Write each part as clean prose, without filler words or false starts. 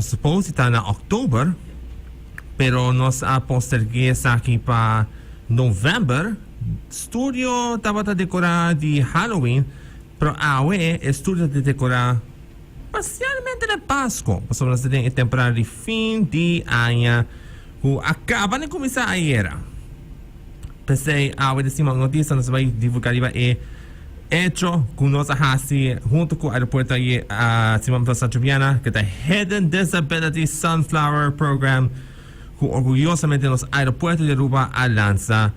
Suppose está na October, pero nos ha postergué aqui para November. Studio estava a decorar de Halloween, pero awe estudio de decorar parcialmente de Páscoa. Passou nós temos temporada de fim de ano, que acaba de começar a era. Pensei, awe de cima notícia, nós vai divulgar hecho com nossa raça junto com o aeroporto aí a Simão Juliana, que é Hidden Disabilities Sunflower Program, que orgulhosamente nos aeroportos de Aruba a lança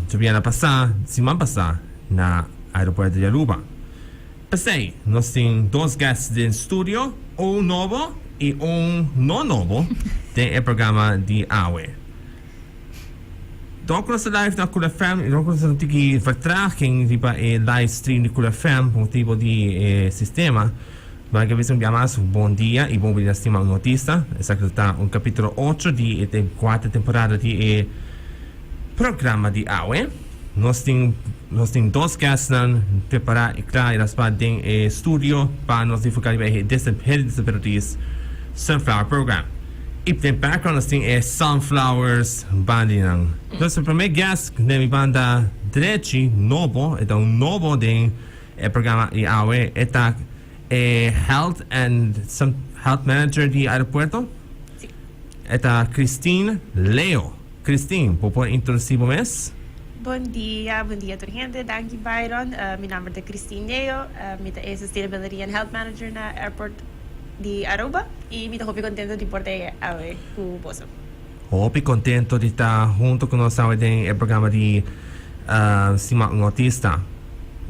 Juliana passar, Simão passar na aeroporto de Aruba. Pensei, nós temos dois guests de estúdio, um novo e um não novo, tem o programa de AWE. Dopo sa live na Kula FM, dopo sa tiki vertraging di ba livestream di Kula FM, motivo di sistema, ma che abbiamo chiamato buon dia e buon venire a Stima un Autista, esatto, un capitolo 8 di quarta temporada di programma di AWE. Nós temos dois guests preparar e claro as partes studio para nós divulgar o disabilities sunflower program. E tem background assim sunflowers bandi nang. Então o primeiro guest da minha banda direito novo, então novo de programa e AWE é health manager de aeroporto. Sim. É Christine Leo. Christine, pode introduzir o mês? Bom dia toda gente. Danke Byron. Meu nome é Christine Leo. Eu sou Sustainability and Health Manager na Airport de Aruba e me estou muito contente de poder estar com você. Muito contente de estar junto com nós no programa de Stima um Autista.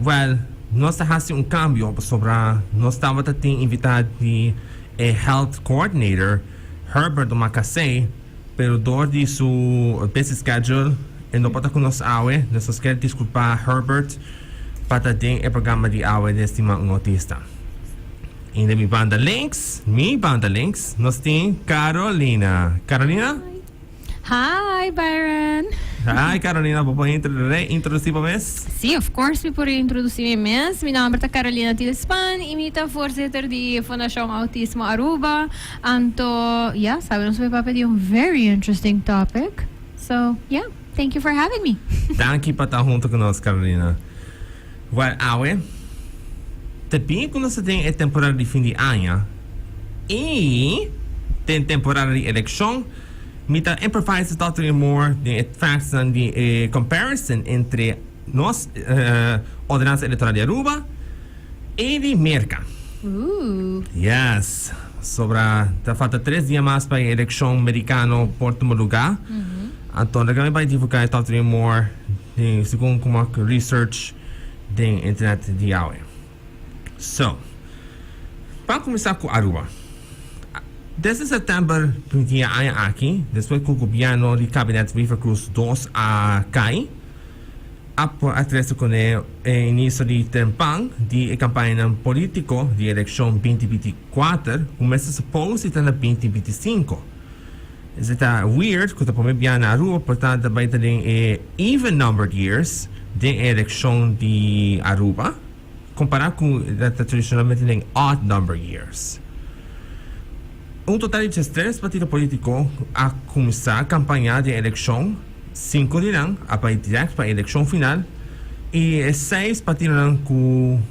Well, nós estamos fazendo cambio sobre nós estamos invitado de Health Coordinator Herbert Macasei, pero dor de seu busy schedule e não pode conosco AWE. Nós queremos desculpar Herbert para ter o programa de AWE de Stima um Autista. E na minha banda links, nós temos Carolina. Carolina? Hi, Byron. Hi, Carolina. Pode introduzir para mês? Sim, of course, me pode introduzir mês. Meu nome é Carolina Tilspan e me estou voorzitter da Fundação Autismo Aruba. Anto, yeah, sabe, nós vamos falar um very interesting topic. So, yeah, thank you for having me. Thank you por estar junto conosco, Carolina. Well, AWE, também quando você tem a temporada de fim de ano e tem temporada de eleição, me dá improvise talking more de facts and the comparison entre nós ordenança eleitoral de Aruba e de Merca. Yes. Sobre tá falta 3 dias mais para a eleição americana por tomar lugar. Então, agora vai divulgar talking more segundo como research da internet de AWE. So, para começar com Aruba, desde setembro tinha aqui, depois que o governo de Cabinet River Cruz 2 a cair, atrás com o início de tempo de campanha política de eleição 2024, começa a supor-se na 2025. Isso está weird, quando o primeiro na Aruba, portanto, vai ter even numbered years de eleição de Aruba, comparado com tradicionalmente em odd number years. Total de 3 partidos políticos a começar a campanha de eleição, 5 dirão a ir direto para a eleição final e 6 partidos com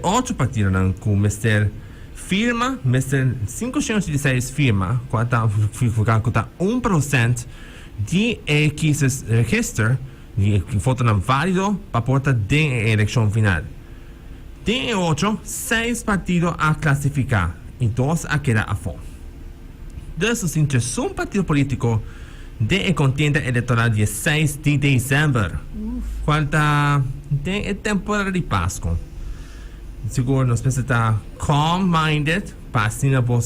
8 partidos com Mr. firma, Mr. 516 firma, quando ficar com 1% de registro de voto não válido para porta de eleição final. Tem 6 partidos a classificar e 2 a quedar a fora. Desses entre um partido político de contenda eleitoral de 6 de dezembro, quando tem a temporada de Páscoa. Seguro nós pensamos calm-minded para assinar o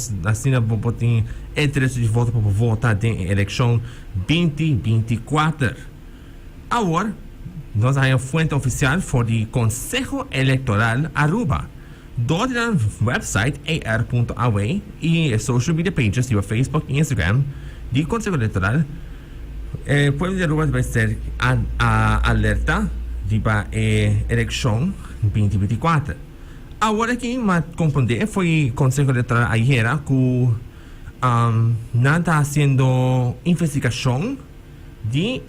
direito de voto para votar na eleição 2024. Agora, nós temos a fonte oficial for o Conselho Eleitoral Aruba. Dort na website ar.awe e social media pages tipo Facebook e Instagram do Conselho Eleitoral. O povo de Aruba vai ser alerta de a eleição 2024. Agora que me compreender foi Consejo Eleitoral ayer que não está haciendo investigação de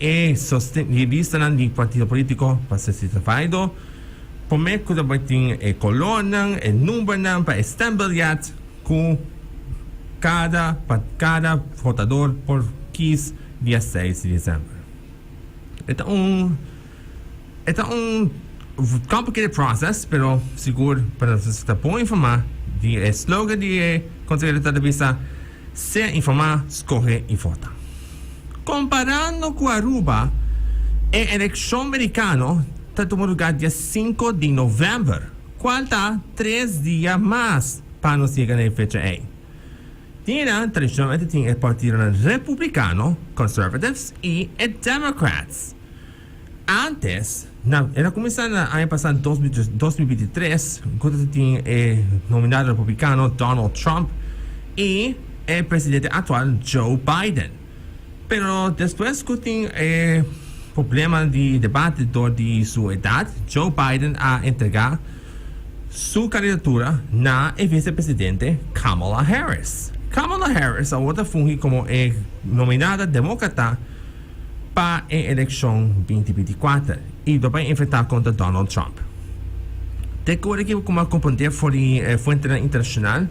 lista de partido político para ser certificado. Por meio que vai ter coluna, número para estabilidade com cada votador por 15 dia 6 de dezembro. É um complicated process, pero seguro para você estar bom informar de slogan de Conselho de Televisa, ser informar, escolher e votar. Comparando com Aruba, a eleição americana está tomando lugar dia 5 de novembro, qual está 3 dias mais para nos chegar na fecha aí. Tinha tradicionalmente tinha o partido republicano, conservatives e democrats. Antes, era começando a ano passado 2023, quando tinha nominado republicano Donald Trump e o presidente atual Joe Biden. Pero depois que tinha problema de debate de sua idade, Joe Biden a entregar sua candidatura na vice-presidente Kamala Harris. Kamala Harris agora funge como nominada democrata para a eleição 2024 e vai enfrentar contra Donald Trump. De acordo com como compreender foi fonte internacional,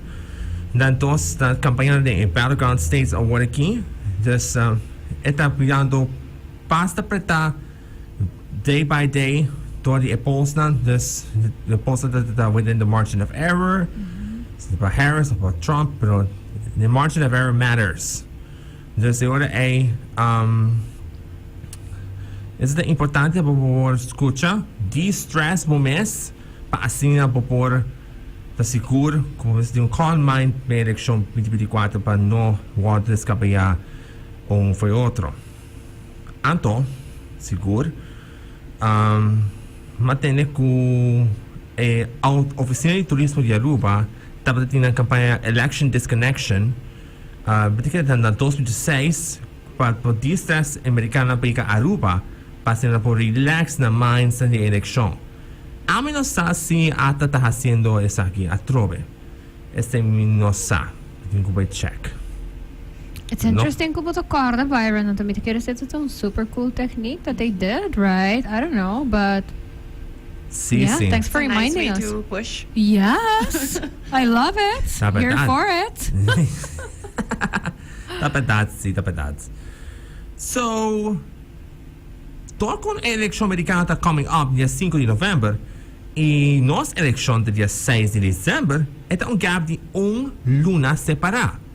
na campanha de Battleground States agora aqui, está criando basta apertar day by day todo o polls the polls that within the margin of error. Para Harris, para Trump, pero the margin of error matters. Entonces ahora es importante para escuchar de stress momentos para assim para estar seguro, como se diz, calm mind para a eleição 2024 para não guardar escapar foi outro. Então, seguro, mantém que a oficina de turismo de Aruba estava tendo a campanha Election Disconnection, que era em 2016, para o distrito americano para Aruba, para ser por relax na minds da eleição. A mim não sabe se a está fazendo isso aqui, a trove. Este não sabe, tenho que check. It's interesting kung to corda, Byron. And to me, it's a super cool technique that they did, right? I don't know, but yeah, thanks for It's a nice reminding way us. to push. Yes, I love it. Sabe Here that. for it. Dapat. So, com a eleição americana está coming up dia 5 de novembro e nossa eleição dia 6 de dezembro, é gap de luna separado.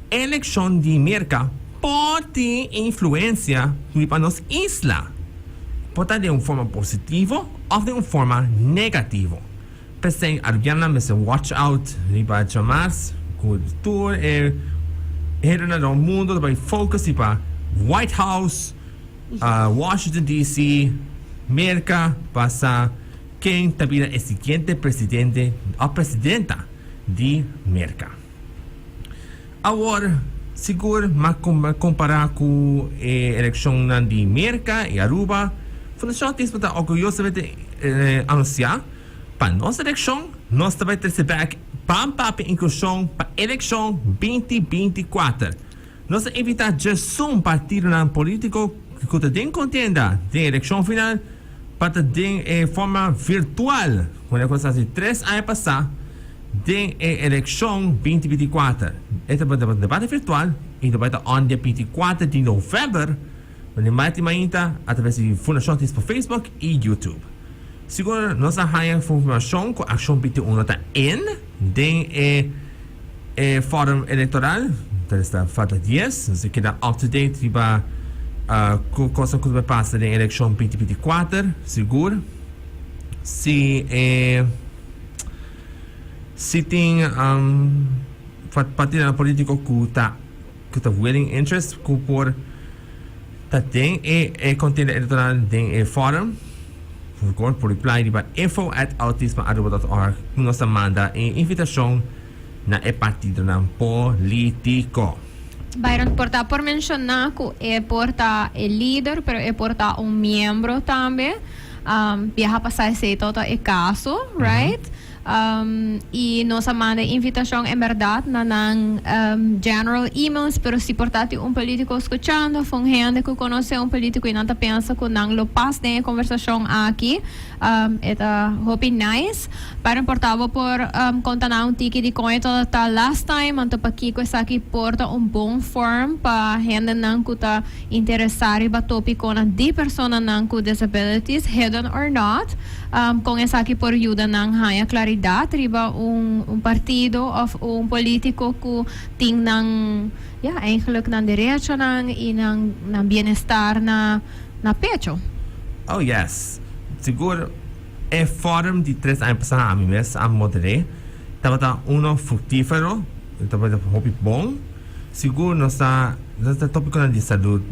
A eleição de América pode ter influência para nossa isla. Pode ter de uma forma positiva ou de uma forma negativa. Pensei, Ariana, mas watch out, para chamar, cultura, no mundo, vai focus para White House, Washington D.C., América, para quem também é o seguinte presidente ou presidenta de América. Agora, seguro, mas comparar com a eleição de América e Aruba, a Fundação Autista está orgulhosamente anunciar para nossa eleição, nós também recebemos para inclusão para a eleição 2024. Nós evitamos just um partido político que tem contenda da eleição final para ter forma virtual, quando acontece 3 anos passados, de eleição 2024. Este é o debate virtual e vai estar on dia 24 de novembro, onde mais através da Fundação Autista por Facebook e YouTube. Seguro, nós arranjamos informação com a Ação 21 está de fórum eleitoral, então está falta 10, nós queda up to date para com coisa que vai passar na eleição 2024, seguro. Se tem partido político que está willing interest que por tem conteúdo eleitoral tem fórum por reply para info@autismo.org nos manda invitação na partido político. Byron, porta por mencionar que porta líder, pero porta miembro também. Viaja passar esse todo é caso, right? y nos manda invitación en verdad na ng general emails, pero si portati un político escuchando, fue gente que conoce un político y nata pensa que nang lo pas de conversación aquí, eta hopi nice, para importavo por conta na un tiki di koito ta last time, anto pa kiko saki porta un bon form pa gente nang kuta interesari ba topico na di persona nang ku disabilities, hidden or not, con esa aquí por ayuda ng haya claridad riba un partido of un político ku ting ng eigenlijk ng derecho ng bienestar na pecho. Oh yes. Siguro forum di 3 años pasados a mi mes a moderé. Estaba uno fructífero, estaba hopi bon. Siguro no está tópico de salud,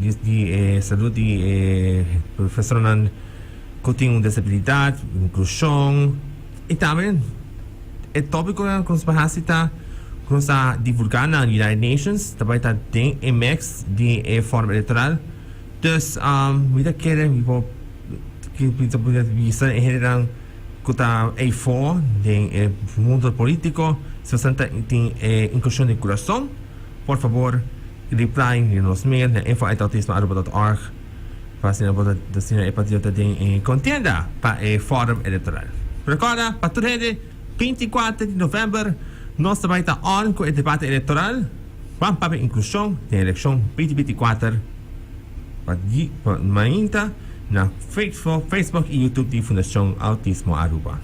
salud de profesor ng kuting disabilidad, inclusión. Y también el tópico con los bahasita con sa divulgar na United Nations, também está den MX de forma eleitoral. Dus vida querer que bisa generan kuta A4 de mundo político, se senta tem inclusión de corazón. Por favor, reply en los mail na info@autismo.org para si no puedo decir el partido de contienda para el fórum electoral. Recorda, para toda gente, 24 de novembro, nós também está on com o debate eleitoral, para a inclusão da eleição 2024, para mainta na Facebook e YouTube da Fundação Autismo Aruba.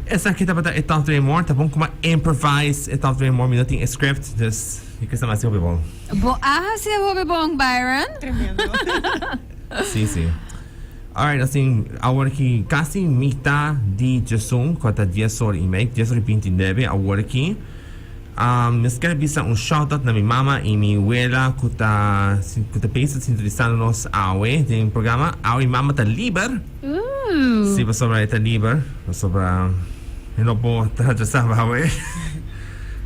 Essa aqui está para o top 3 more, tá bom como improvise, o top 3 more, não tem script, dus que está mais bom. Se hobby bom, Byron. Tremendo. Sim. Alright, assim, agora que quase mitad de Jason, quanto a 10 horas e meia, 10 horas e 29, agora que eu quero avisar shout-out na minha mama e minha abuela que está sintonizando-nos awe, tem um programa, awe mama está livre. Se você está livre, eu não vou trazer awe.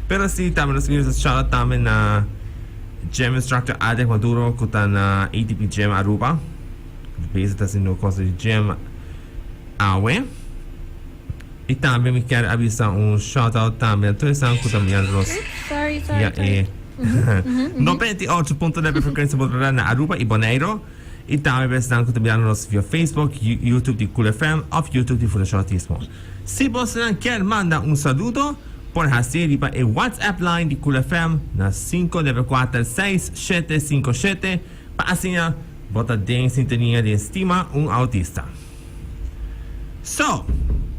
Pero si também nós queremos shout-out também na Gym Instructor Adek Maduro que está na ATP Gym Aruba. Base está sendo coisa de gym awe. E também me quero avisar shout-out também a todos que estão me nos. Sorry. 98.9 frequência modulada na Aruba e Bonaire. E também estão que estão nos via Facebook, YouTube de Cool FM, ou YouTube de Fundação Autismo. Se você quer mandar saludo, por hacer el WhatsApp line de Cool FM na 594-6757 para assim bota em sintonia de Stima autista. So,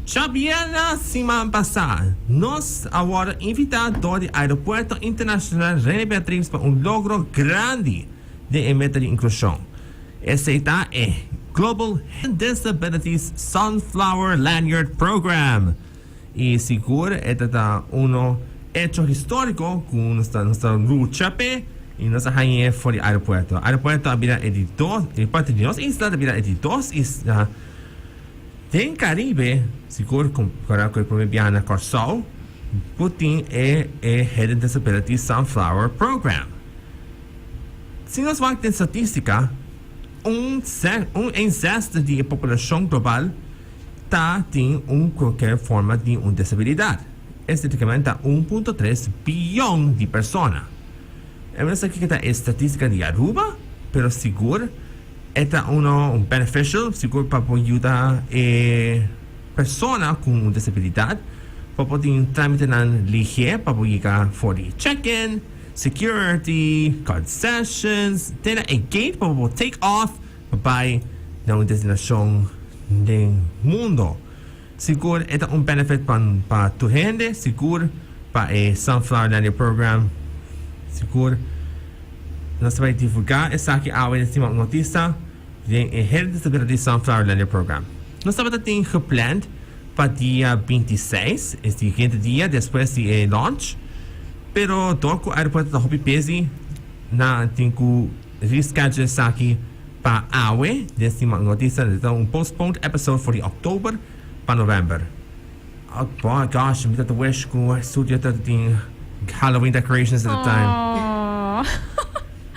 já na semana passada, nós agora invitamos do Aeroporto Internacional René Beatriz para logro grande de meta de inclusão. Esse é Global Disabilities Sunflower Lanyard Program. Y seguro este es un hecho histórico con nuestra lucha y nuestra jañe por el aeropuerto. El aeropuerto había editado, en parte de las islas había editado islas en Caribe, seguro con el primer viaje a Corsao, Putin es el Head Disability Sunflower Program. Si nos vamos a estadística, un sexto de la población global tem qualquer forma de disabilidade. Estatisticamente, 1.3 bilhão de pessoas. Eu sei que é estatística de Aruba, mas seguro é benefício, seguro para ajudar pessoas com disabilidade, para poder tramitar ligeiro, para poder for check-in, security, concessions, ter gate para poder take off, para uma destinação del mundo. Seguro es un benefit para tu gente, seguro para el Sunflower Lanyard Program. Seguro nos va a divulgar esa aquí ahora en Stima noticia de el Disability Sunflower Lanyard Program. Nos estaba gepland para día 26, el siguiente día después de launch, pero todo el aeropuerto está muy busy, na tengo reschedule esa aquí para awe, desta notícia, então postponed episode for the October para November. Oh my gosh, me to wish ko studio that the Halloween decorations at the time.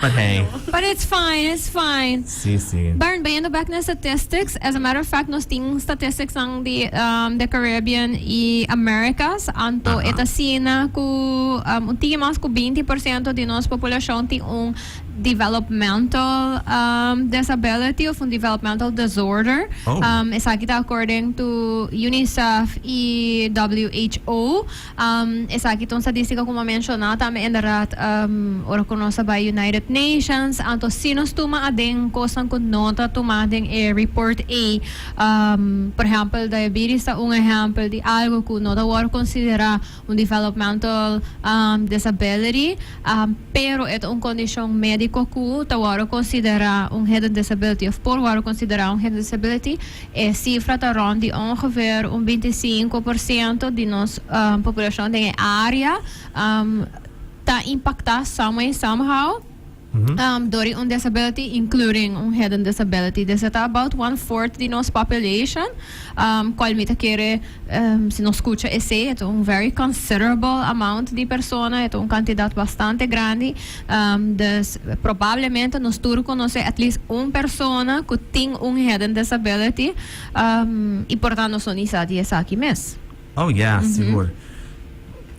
But hey, But it's fine. sí. Baron, vayendo back na statistics, as a matter of fact, nos ting statistics ng the Caribbean e Americas, anto ita sina ku unti mas ku 20% de nossa população tem developmental disability of developmental disorder. Oh. Isa kita according to UNICEF e WHO. Isa kitong statistika kung ma-mentionata may endarat ora kuno sa by United Nations anto sinos tuma adeng kosang kun nota tuma adeng report A por example diabetes sa un example di algo ku nota war considera un developmental disability pero ito un condition médico ku tawaro considera un hidden disability of por waro considera un hidden disability cifra ta ron di ongeveer un 25% di nos população tem área ta impactar somehow during un disability, including un hidden disability. This is about 1/4 de nossa population. Qual mita quer, se nos escuta esse, é um very considerable amount de pessoas, é quantidade bastante grande. Provavelmente nós todos conhecemos at least uma pessoa que tem un hidden disability e portanto nós somos isso aqui mesmo. Oh yeah, seguro.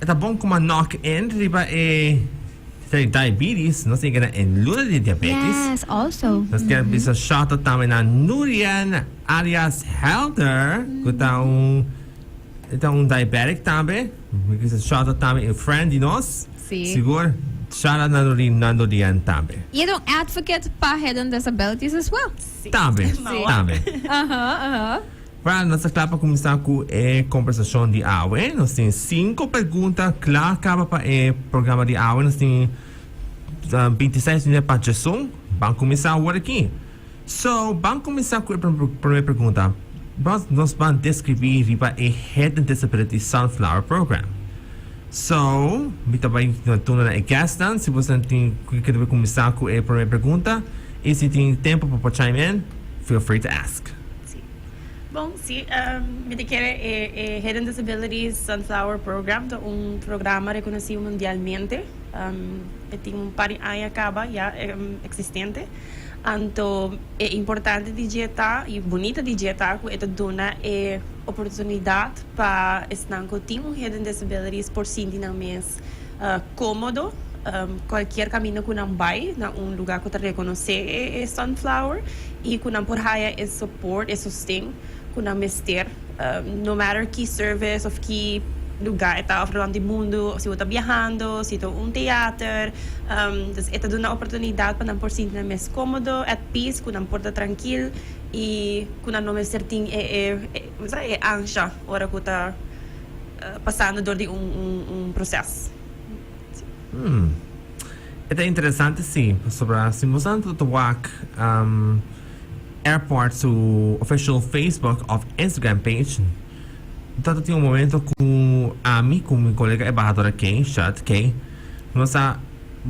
É bom como knock-in, riba diabetes, nós temos que incluir de diabetes. Yes, also. Nós temos bisa shot também na Nurian alias Helder, que tá diabetic também. Bisa shot também friend de nós. Sim. Seguro. Shout out na Nurian também. E é um advocate para hidden disabilities as well. Também. Para nossa clapa começar com a conversação de AWE, nós temos 5 perguntas claras para o programa de AWE. Nós temos 26 minutos para gestão. Vamos começar agora aqui. Vamos começar com a primeira pergunta. Nós vamos descrever a Hidden Disability Sunflower Program. Me também estou na guest, se você quer começar com a primeira pergunta, e se tem tempo para chime in, feel free to ask. Bom, sim, me quer Hidden Disabilities Sunflower Program, programa reconhecido mundialmente. Tem par de anos acaba já existente. Então é importante digitar e bonita digitar que dona oportunidade para estar com Hidden Disabilities por si mais cômodo. Qualquer caminho que não vai na lugar que te reconhecer Sunflower e que não por haya support, sustento que não mestre, no matter que service ou que lugar está ao do mundo, se você está viajando, se está teatro, então dá uma oportunidade para não por si mais cômodo, at peace, que não porta tranquilo e que não mais certinho é ansia hora que está passando por processo. É interessante, sim, sobre a simulação do WAC airport to official Facebook of Instagram page. Então, tinha momento com a mim, com minha colega embajadora Kay, nós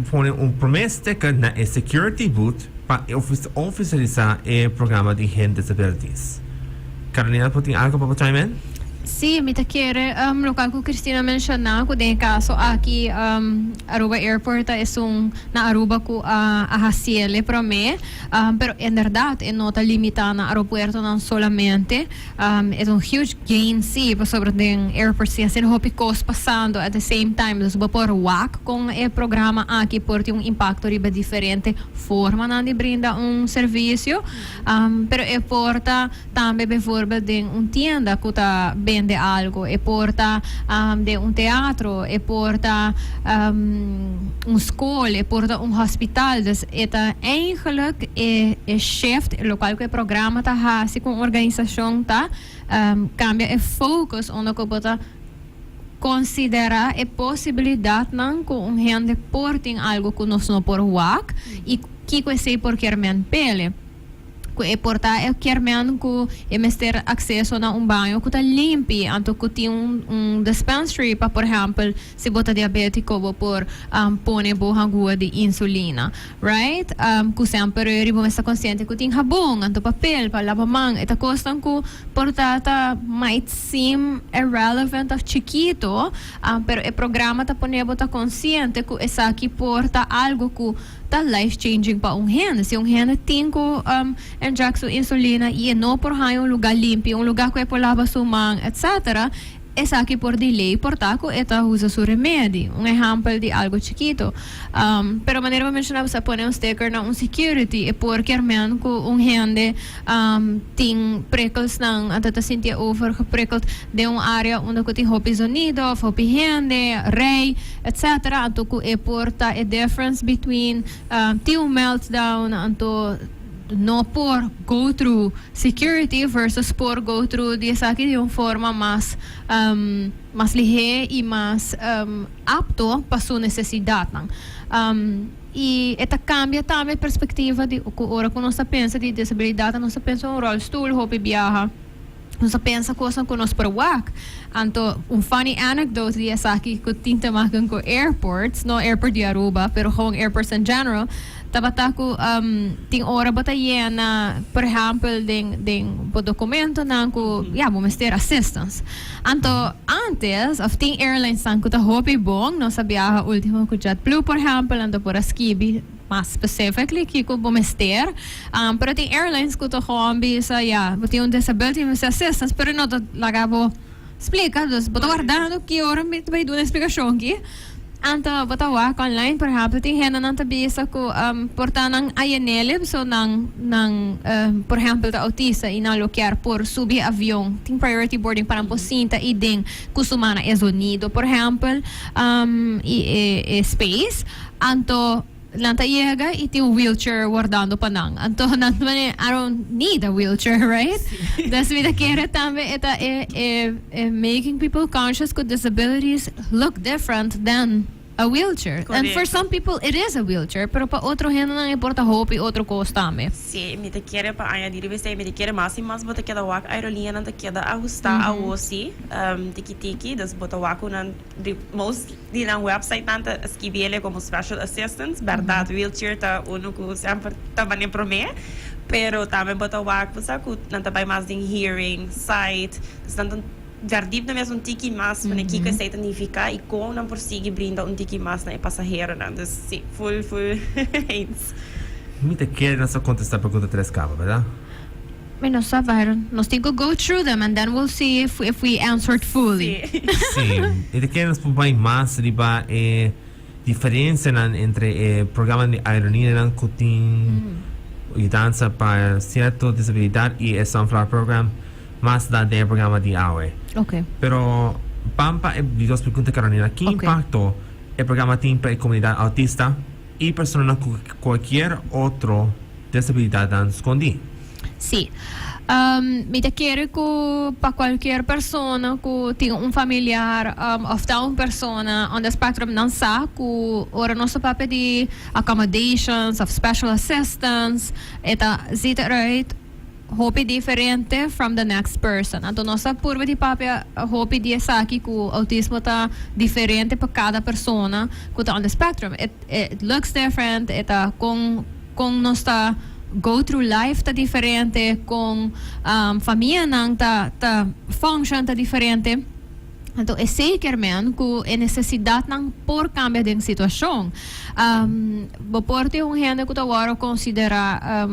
põe promessa sticker na security booth para oficializar o programa de Hidden Disabilities. Carolina, tem algo para chime in? Sim, me quer local que Cristina mencionou que tem caso aqui Aruba Airport na Aruba com a Haciele para mim, pero en verdad é nota limitada na aeroporto não solamente é huge gain sim, sobre o airport sim, assim hopi cost passando at the same time, dus por WAC com o programa aqui por ter impacto riba diferente forma de brinda serviço, pero é porta também bijvoorbeeld de tienda que tá vende algo, porta de teatro, porta school, porta hospital. Dus het eigenlijk shift lokaal que programa tá hasi com organização tá cambia focus onde que considerar a possibilidade não com gente portem algo que nós não por WAC e que sei por que pele. E portar querendo que mestre acesso a banho que está limpo, então que tem dispensary para, por exemplo, se você diabético por pôr boa agua de insulina, right? Que sempre ribo está consciente que tem sabão, então papel para lavar mão, eta costa que portar might seem irrelevant of chiquito, pero o programa está pondo você consciente que essa aqui porta algo que tá life-changing pa um hen. Se um hen tem ko inject insulina e não por um lugar limpo, um lugar que é por lava sumang, etc., esa aqui por delay, por taco, eta usa su remédio. Um exemplo de algo chiquito. Pero maneira de mencionar, você põe um sticker na security, e porque man ko gente tem prikkels ng atata sentia over geprikkeld de área onde ko tem hopi sonido, hopi gente, rei, etc. Anto ko e porta a difference between meltdown, anto no por go through security versus por go through aqui de uma forma mais ligeira e mais apto para sua necessidade. E esta cambia também a perspectiva de hora que nós pensa de disabilidade, nós pensa um rolstool, hobby viaja. Nós pensa coisa que nós provoca. Anto, funny anecdote de essa aqui que tinta makan ko airports, no airport de Aruba, pero kung airports in general, tabata ko ting ora batayen na, por exemplo, ding documento na ko, bumester assistance. Anto, antes, of ting airlines sang ko ta hopi bong, no, sa biyaha ultimo ko JetBlue, por exemplo, anto por Skibi, mas specifically kiko bumester, pero ting airlines ko to kombi sa, buti yung disability assistance, pero no, lagabo, explica, bota guardando que hora me vai dar uma explicação aqui. Então, bota lá online, por exemplo, tem gente na tabisa que porta nang ayanelib, so por exemplo, da autista e na loquear por subir avião, tem priority boarding para pocinta e ding kusumana é sonido, por exemplo, e space, anto Lanta yega e tem um wheelchair guardando panang. Anto I don't need a wheelchair, right? Das vida quer também eta making people conscious that disabilities look different than a wheelchair. Correct. And for some people it is a wheelchair, pero pa outro gente não importa hope e outro coisa também. Sim, me te quer para añadir bastante, me te quer mais e mais, bota queda wak aerolínea não te queda ajustar a osi, tiki das bota wak nan de most di na website nanta esquivele como special assistance, verdade wheelchair ta uno que sempre ta bane prome, pero também bota wak você que nanta vai mais em hearing, sight, tanto Jardip na mesmo tiki mas para que que se significa e como não prossegue brinda tiki mas na passageiro não dus sim full eins Me te quer nessa contestar a pergunta 3K, verdade? Mas nós saberam, nós temos que go through them and then we'll see if we answered fully. Sim, e te quer nos propõe mais riba diferença entre programa de aerolínea que tem ajudança para certa disabilidade e o Sunflower Program mas da programa de AUE. Ok. Pero Pampa e dos perguntas Carolina, que impacto o programa tem para a comunidade autista e pessoas com qualquer outra disabilidade escondida? Sim. Me te quero que para qualquer pessoa que tem familiar ou uma pessoa on the spectrum não sabe que ora nosso papel de accommodations, of special assistance, eta zita right hope diferente from the next person. Então nossa curva de papel hope de essa aqui que o autismo tá diferente para cada pessoa que tá on the spectrum. It looks different. Eta com nossa go through life tá diferente, com família não tá function tá diferente. Então é zekermente que a necessidade não por cambiar de situação. Por ter gente que tá agora considera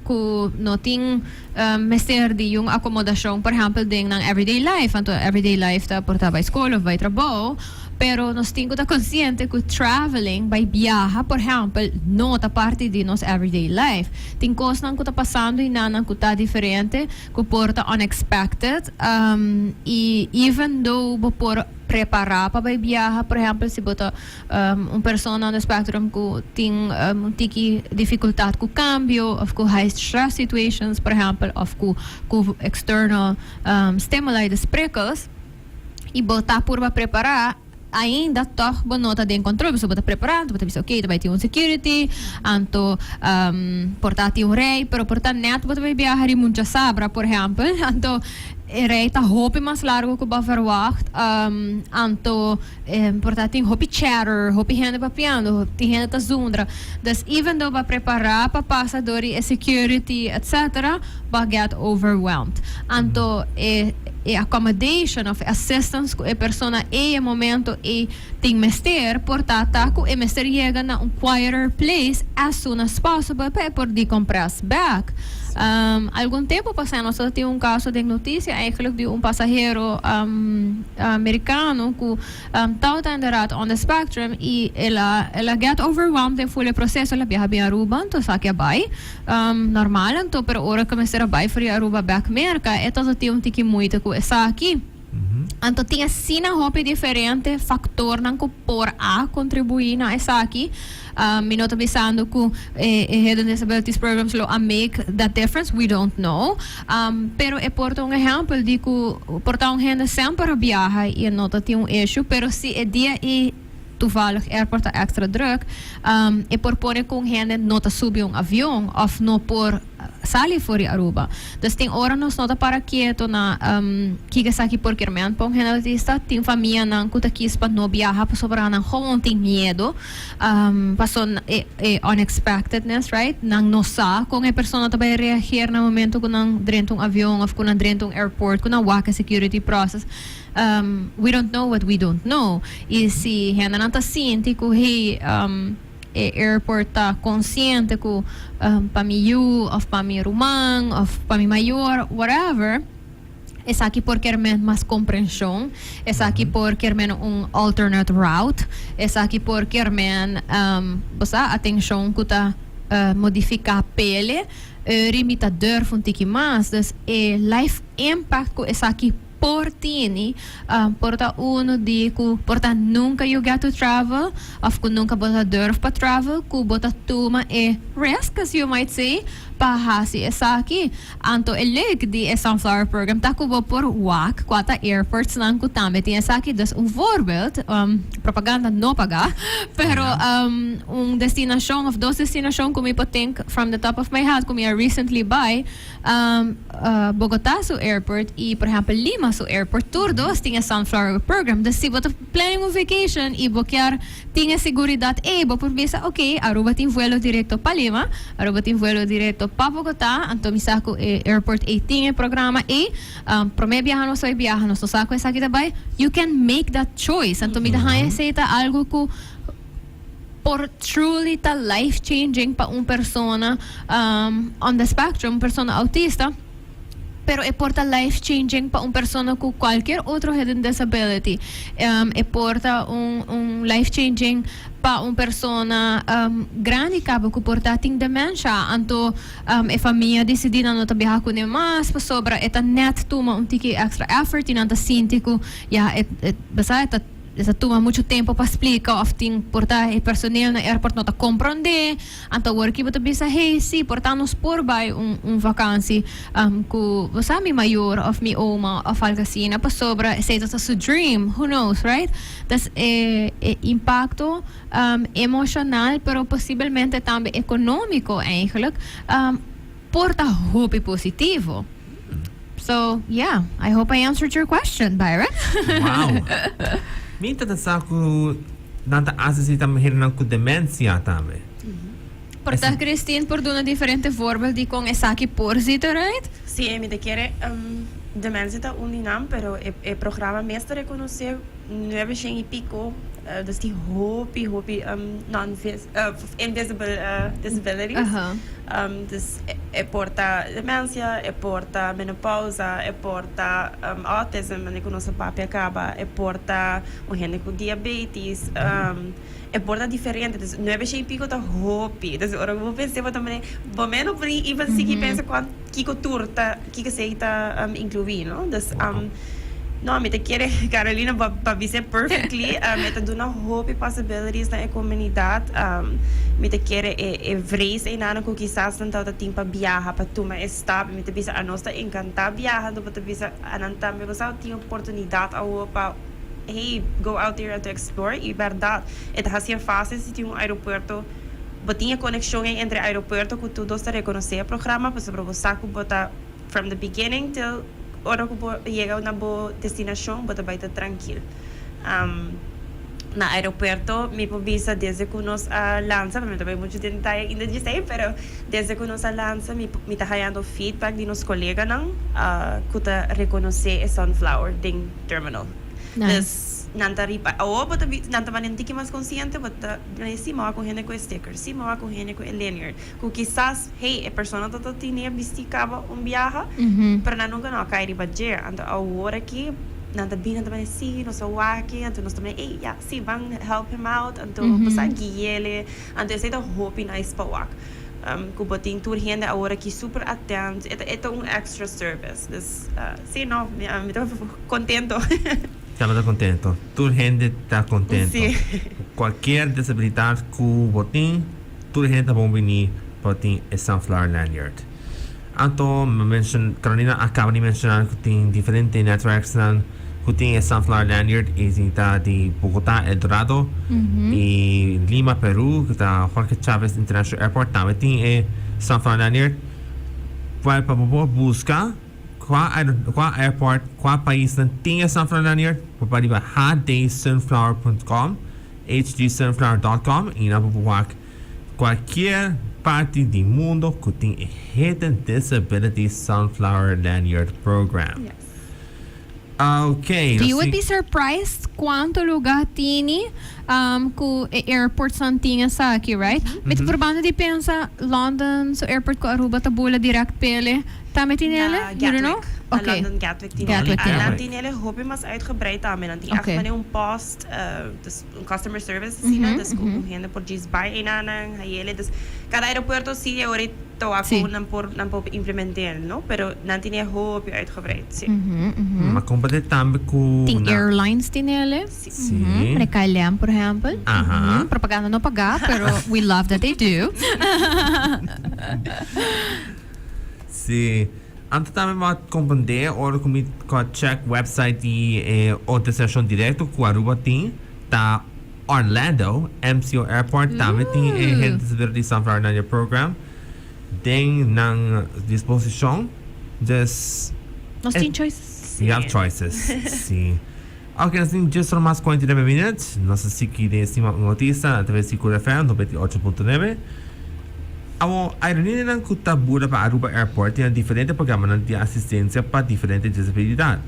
que não tem mestre de uma acomodação, por exemplo, de everyday life. Então, everyday life está por estar para a escola, vai trabalhar, pero nós temos que estar consciente que traveling, vai viajar, por exemplo, não está parte de nosso everyday life. Tem coisas que está passando e não que está diferente, que porta unexpected, e even though por preparar para viajar, por exemplo, se bota uma pessoa no spectrum que tem tiki dificuldade com cambio, ou com high stress situations, por exemplo, ou com external stimuli, dos prikkels, e botar por preparar, ainda toch bonota de controle, você bota preparado, bota ok, vai ter um security, anto portar um rei, pero portar neto bota vai viajar e muita sabra, por exemplo, anto reita hopi mas largo que ba verwacht. Anto portanto hopi chatter, hopi gente papiando, hopi gente ta zundra. Dus even though ba preparar pa passadori e security etc. ba get overwhelmed. Anto accommodation of assistance ku e persona e momento e ting mester portata ku e mester llega na quieter place as soon as possible para por decompress back. Algum tempo passado nós tínhamos caso de notícia eigenlijk de passageiro americano que estava inderdaad on the spectrum e ela get overwhelmed em fully processo ela viaja bem Aruba então sabe que vai normal então pero ora que mester vai for Aruba back merca então tinha tiki muito com essa aqui. Então tinha sina hopi diferente factor nang por a contribuir na essa aqui. Minota bisando ku Hidden Disabilities Programs lo a make that difference we don't know. Pero e porta um exemplo de ku porta gente sempre viaja e nota tem issue pero se é dia e toevallig airport extra druk e propone com gente nota subir avião of no por sali for Aruba. Dus tem hora nos nota para quieto na kika sa por kermen pong henalista tem família nang kuta kispa no biyaha pa sobra nang honting miedo pason unexpectedness right nang nosa kung e persona tabay reagir na momento kung nang drentong avião of kung nang drentong airport kung nang waka security process. We don't know what we don't know. E se hena nanta sinti ko hey airport ta consciente ko pamiyu of pamirumang of pamimayor whatever es aqui por quermen mais compreensão es aqui por quermen alternate route es aqui por quermen bosa atenção kuta modificar pele limitador von tiki mas dus life impact ko es aqui por tini porta uno di ku porta nunca you get to travel of ku nunca bota durf pa travel ku bota tuma risk as you might say pahasi esa aqui anto leg di sunflower program ta ku bo por WAC quata airports nang ku tambe tinha esa aqui dus voorbeeld propaganda no paga pero destination of dos destination como I think from the top of my head como I recently buy Bogotá so airport e por exemplo Lima so airport tour dos tinha sunflower program dus si bota planning of vacation e boquear tinha seguridad bo por visa okay Aruba tem vuelo directo pa Lima Aruba tem vuelo directo pa Bogotá anto mi saco airport tinha programa pro me viajar no so saco esa aqui também you can make that choice anto mi dahan seita algo ku por truly ta life changing pa persona on the spectrum persona autista pero porta life changing pa persona com qualquer outro hidden disability porta life changing pa persona grande cabo que porta ting dementia anto família decidida no tabiha com mas pa sobra eta net tuma tiki extra effort inanta sintico basa eta essa toma muito tempo para explicar of ting porta personal na airport nota compreender anto work iba bisa hey si porta nos por by vakansie ku wasami maior of mi oma of algacina pa sobra sei dat su dream who knows right das impacto emocional pero possivelmente também econômico eigenlijk porta hope positivo. So yeah, I hope I answered your question, Byron. Wow. Minta da saco nanta asisita mahirna ku dementia também. Porta Christine por dona diferente voorbeeld die kon esaki por zitten, right? Sí, me te quiere demencia ta uninam, pero el programa meeste reconoce 9 y pico dus die hopi invisible disabilities. Dus porta demencia, porta menopausa, porta autism, en conosco papi acaba, porta gente com diabetes, porta diferente, dus 9 y pico ta hopi. Dus ora vou pensar também, bom menos por aí, even se que pensa quanto kiko turta, kiko seita incluir, no? Dus no, me te quiere Carolina para dizer perfectly, me te dona hope possibilities na comunidade, me te quiere vrees en aan ko quizás não tá tempo viajar para tu mas está, me te bisa a nós tá encantar viajar, do te bisa ananta me você tem oportunidade ao para hey go out there to explore e verdade, é assim fácil se tem aeroporto botinha conexão entre aeroporto que tu dosta reconhecer o programa para sobre você que bota from the beginning till ora ko po llega na bo destinación, bota baita tranquilo. Na aeropuerto, mi po visa desde que nos lanza, me também muito detalhe ainda de sei, pero desde que nos lanza, mi tá ganhando feedback de nos colegas não, que tá reconhecer a Sunflower ding terminal. Nice. Nanta riba, bota nanta manenti que mais consciente, bota si mo ako hene ko sticker, si mo ako hene ko linear. Ku quizás, hey, a persona tota tinha bisticava viaje, pero na nunca não cai riba jer, ando agora aqui nanta bina também si, no so waki, anto nos também, hey, yeah, si bang help him out, anto pasa guiele, anto esse da hope nice pa wak. Ku botin tur hende agora aqui super atento, é um extra service. Dus, sim, não, me tô contento. Estamos contento. Tu gente está contento. Sí. Qualquer disabilidade que botin, tu gente vai venir botin é Sunflower Lanyard. Então, Carolina acaba de mencionar que tem diferentes networks que tem a Sunflower Lanyard e está de Bogotá, El Dorado e Lima, Peru, que está Jorge Chávez International Airport, também tem a Sunflower Lanyard. Vai para buscar qual airport, qual país tem a Sunflower Lanyard, pode ir para hdsunflower.com, hdsunflower.com e na qualquer parte do mundo que tem a Hidden Disabilities Sunflower Lanyard Program. Yes. Okay. You would be surprised quanto lugar tini ku airport san tinha sa aqui, right? Met probando di pensa London so airport ko Aruba tabula direct pele. Tama tinele? You don't know? Okay. London Gatwick Gatwick, tinele. Tinele hoop je mas uitgebreid aan men. Die echt wanneer een post, dus een customer service sina, dus kung hende por gis by inanang hayele. Dus cada aeropuerto sí ahorita ako nan por implementar, no? Pero nan tinele hoop je uitgebreid. Sí. Maar compete também com Ting airlines tinele. Sim. Recalham, por exemplo. Propaganda não pagar, pero we love that they do. Sim. Antes também vai compreender ou como check website de Autista direto que Aruba tem, tá Orlando MCO Airport também tem a Disability Sunflower Lanyard Program. Tem na disposição, just Nós temos choices. You have choices. Sim. Ok, nós temos just mais 49 minutos. Nossa siki de Stima Autista através de Cura FM 98.9. A ironia ng kutabura para Aruba Airport tem diferente programa de assistência para diferentes disabilidades.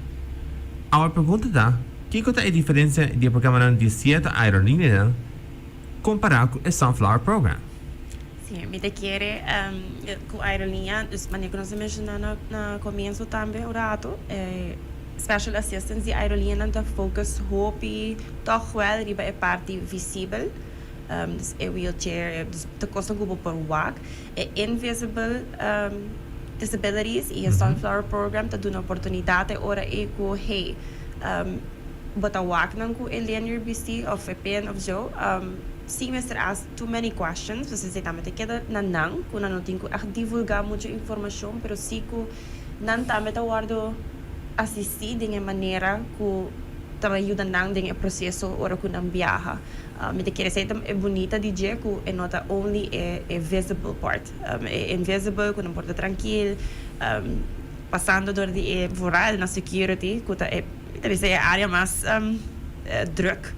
A pergunta é, que é a diferença de programa de certa aerolínea comparado com o Sunflower Program? Sim, me quiere com a aerolínea, dus wanneer ik ons mencionar na comienzo também o rato, special assistance de aerolínea da focus hopi toch wel riba é parte visível. Dus a wheelchair, dus de kosten go por wak, invisible disabilities e a Sunflower Program ta doen oportunidade ora eko hey bota wak nang ko linear BC of a pen of zo si Mr. ask too many questions, dus ze tama te queda nanang kuna no tinko ak divulgar mucha informação, pero si ko nan tama ta guardo assistir de maneira ko tama ayuda nang ding processo ora ko nang viaja. Me te quiere dizer é bonita DJ que é nota only é visible part, é invisible que não pode tranquilo, passando door die vooral na security que tá é talvez é a área mais druk,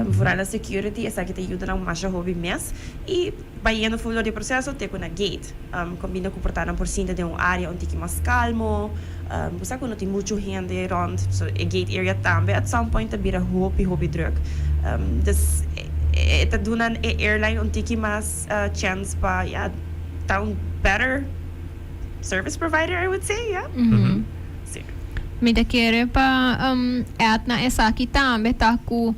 vooral na security essa que te ajuda na mais hobby mes e vai indo fundo do processo te com na gate, combina com portar por cima de uma área onde que mais calmo. Você quando tem muito gente rond, so a gate area também at some point bira hobby druk. Dus ita dunan airline onde que mais chance pa tá better service provider I would say, yeah. Sim. Me te quiere pa na essa aqui também tá com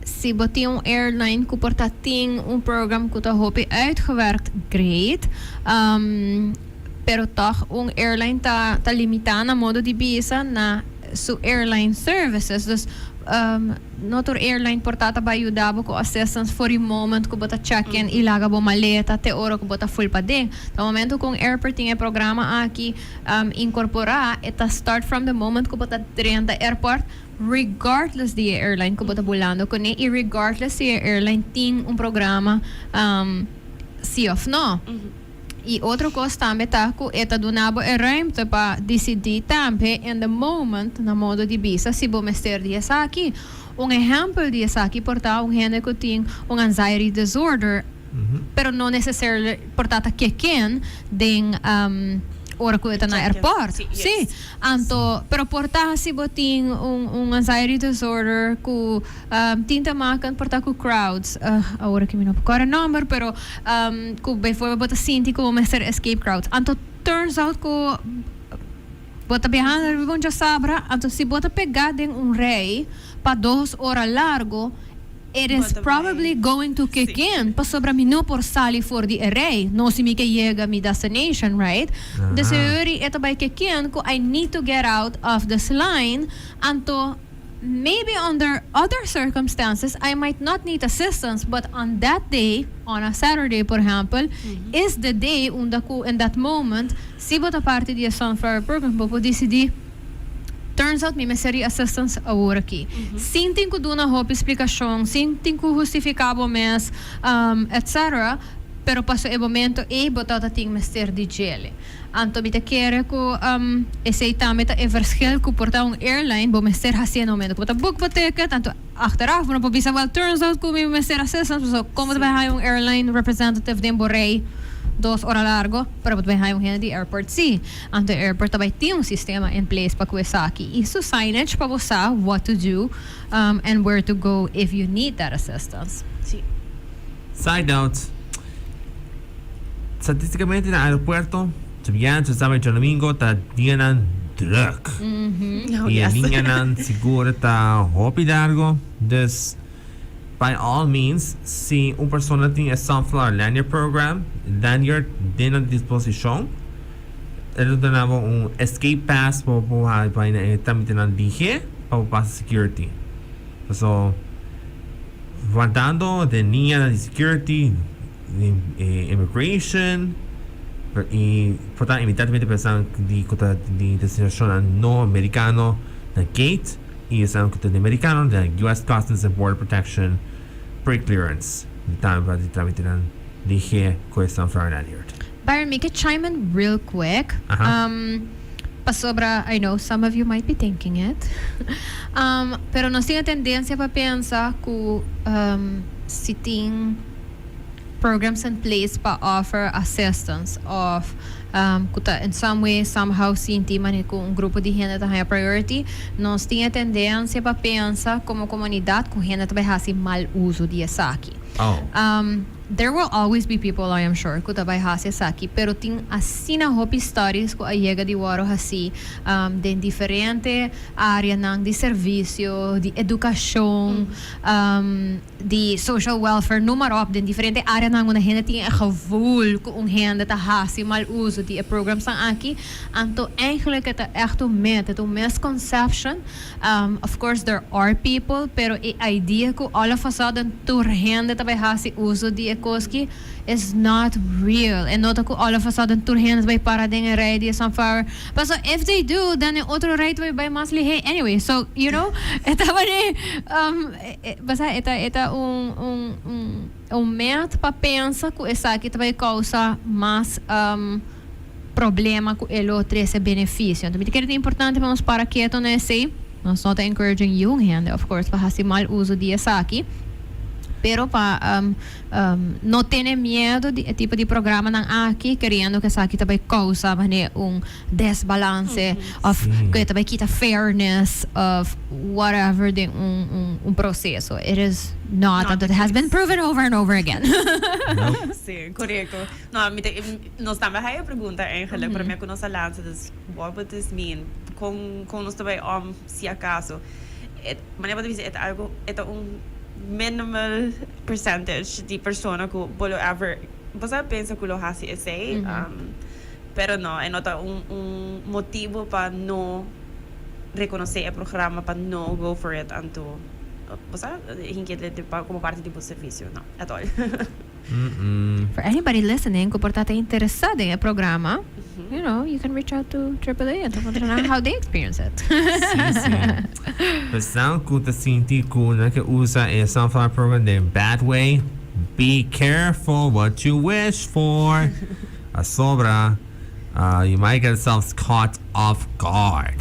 se botar airline que porta tem program que tá hopi uitgewerkt great. Pero toch airline ta limitado na modo de visa na su airline services. Dus notor airline portata ba ayudava com assistance for the moment ko bota check-in ilaga bo maleta te oro ko bota full pa ding. No momento kung airport tinha programa aqui incorporar eta start from the moment ko bota trenta airport regardless de airline ko bota bulando ko ne regardless de airline ting programa see of no. E outra coisa também tá que eta do nabo é ruimte para decidir também in the moment na modo de bisa se bom mestre de aqui. Exemplo de aqui portar gente que tem anxiety disorder, pero não necessariamente portar que quem tem ora que está na airport. Sim. Anto, pero portar se botin anxiety disorder ku tinta makan portar ku crowds. Agora que me não recordo o número, pero ku before bota sinti ku mestre escape crowds. Anto turns out ku bota viajando bom já sabra, anto se bota pegar den rei para 2 horas largo. It is probably going to kick in. Pa sobra mi no por sali for the array. No si mi que llega mi destination, right? The theory ito by kick in ko I need to get out of this line. Anto maybe under other circumstances I might not need assistance, but on that day, on a Saturday for example, is the day unda ko in that moment si bota parte di sunflower program po decidi. Turns out, may seria assistance agora aqui. Sinting ko doon na hope explicação, sinting ko justificável mes, etc. Pero paso e momento botar ting mester de gele. Anto bita quer ko esse também tá verschil ko portar airline bo mester hasia no momento. Bota book ticket, anto achteraf no pobisa well turns out ko may mester assistance, so como vai airline representative den borrei 2 horas largo, pero vai haver gente de airport sim. And the airport vai ter sistema in place para começar aqui. Isso signage para você what to do and where to go if you need that assistance. Sim. Side note. Statisticamente no aeropuerto, sabihan sa Sábado e Domingo ta dianan druk. E dianan siguro ta hopi largo. Dus by all means, si una persona tiene sunflower lanyard program, lanyard din ang disposition, ito na mo un escape pass po pa na tamitin ng DG para security. So, guardando de niña de security, immigration, y por tanto, immediatamente pensando di destinación no americano na gate, y es algo de americano, de U.S. Customs and Border Protection pre-clearance. Para tramitin ng DG ko sunflower lanyard. Byron, make it chime in real quick. Pasobra, I know some of you might be thinking it. Pero nós temos a tendência para pensar que se tem programs in place para offer assistance of in some way, somehow, sinti man com grupo de gente que tem priority, nós temos a tendência para pensar como comunidade que gente vai fazer mal uso de aqui. There will always be people, I am sure, que vai fazer aqui, pero tem assim na hope stories que a chega de waro assim, de diferente área de serviço, de educação, de social welfare, número op, de diferente área nang una gente tem gevoel que gente tá fazer mal uso de programs aqui, anto eigenlijk het echt het misconception. Of course there are people, pero a idea que all of a sudden tour gente tá vai fazer uso de koski is not real. And not ako all of a sudden turhens by para ding ready sunflower. But so if they do, then otro rate by masli hey anyway. So you know, eta bani basta eta met pa pensa que essa aqui vai causar mais problema com ele outro esse benefício. Então, é importante vamos para que então nesse nós não tá encouraging young hand, of course, para fazer mal uso de essa aqui. Pero não tenha medo de tipo de programa nang aqui querendo que aqui também causa desbalance of que também kita fairness of whatever de processo. It is not that it has been proven over and over again. Sim, correto. Nós também aí a pergunta eigenlijk para mim que nós lança what would this mean com nós também se acaso maneira de dizer algo minimal percentage de persona que pode ever você pensa que lo hace esse pero não é nota motivo para não reconhecer o programa para não go for it anto você inquieta como parte do serviço não at all. For anybody listening que portanto é interessado em programa, you know, you can reach out to AAA and find out how they experience it. Sim. Pessoal que está sentindo que usa o sunflower program in a bad way, be careful what you wish for. a sobra, you might get yourselves caught off guard.